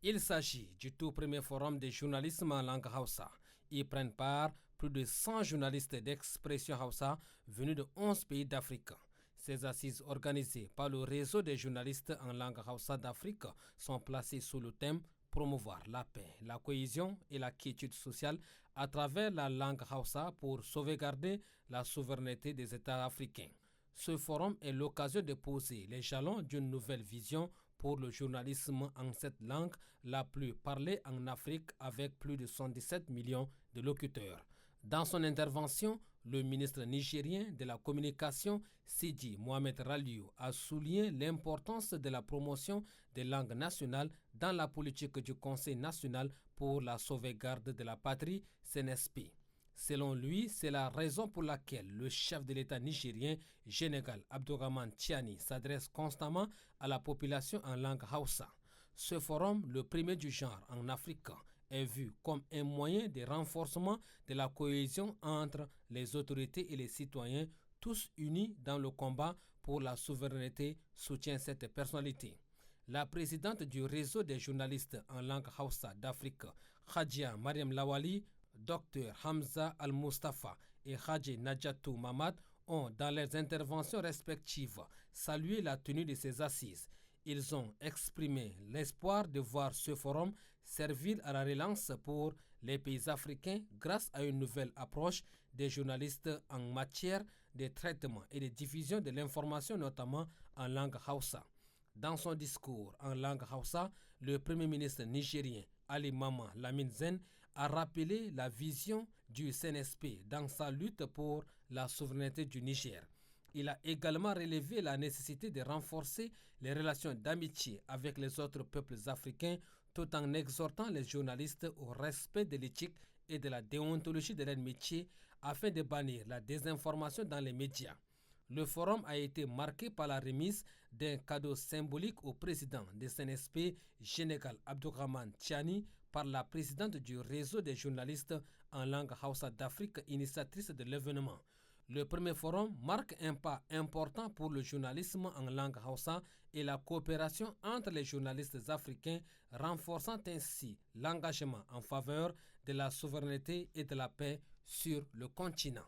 Il s'agit du tout premier forum de journalisme en langue Hausa. Y prennent part plus de 100 journalistes d'expression Hausa venus de 11 pays d'Afrique. Ces assises organisées par le réseau des journalistes en langue Hausa d'Afrique sont placées sous le thème promouvoir la paix, la cohésion et la quiétude sociale à travers la langue Hausa pour sauvegarder la souveraineté des États africains. Ce forum est l'occasion de poser les jalons d'une nouvelle vision pour le journalisme en cette langue la plus parlée en Afrique avec plus de 77 millions de locuteurs. Dans son intervention, le ministre nigérien de la communication, Sidi Mohamed Raliou, a souligné l'importance de la promotion des langues nationales dans la politique du Conseil national pour la sauvegarde de la patrie, CNSP. Selon lui, c'est la raison pour laquelle le chef de l'État nigérien, Général Abdourahmane Tiani, s'adresse constamment à la population en langue Hausa. Ce forum, le premier du genre en Afrique, est vu comme un moyen de renforcement de la cohésion entre les autorités et les citoyens, tous unis dans le combat pour la souveraineté, soutient cette personnalité. La présidente du réseau des journalistes en langue Hausa d'Afrique, Khadija Mariam Lawali, Dr Hamza Al-Mustafa et Hadji Nadjatou Mamad ont, dans leurs interventions respectives, salué la tenue de ces assises. Ils ont exprimé l'espoir de voir ce forum servir à la relance pour les pays africains grâce à une nouvelle approche des journalistes en matière de traitement et de diffusion de l'information, notamment en langue Hausa. Dans son discours en langue Hausa, le Premier ministre nigérien Ali Mama Lamine Zen a rappelé la vision du CNSP dans sa lutte pour la souveraineté du Niger. Il a également relevé la nécessité de renforcer les relations d'amitié avec les autres peuples africains tout en exhortant les journalistes au respect de l'éthique et de la déontologie de leur métier afin de bannir la désinformation dans les médias. Le forum a été marqué par la remise d'un cadeau symbolique au président de CNSP, Général Abdourahmane Tiani, par la présidente du réseau des journalistes en langue Hausa d'Afrique, initiatrice de l'événement. Le premier forum marque un pas important pour le journalisme en langue Hausa et la coopération entre les journalistes africains, renforçant ainsi l'engagement en faveur de la souveraineté et de la paix sur le continent.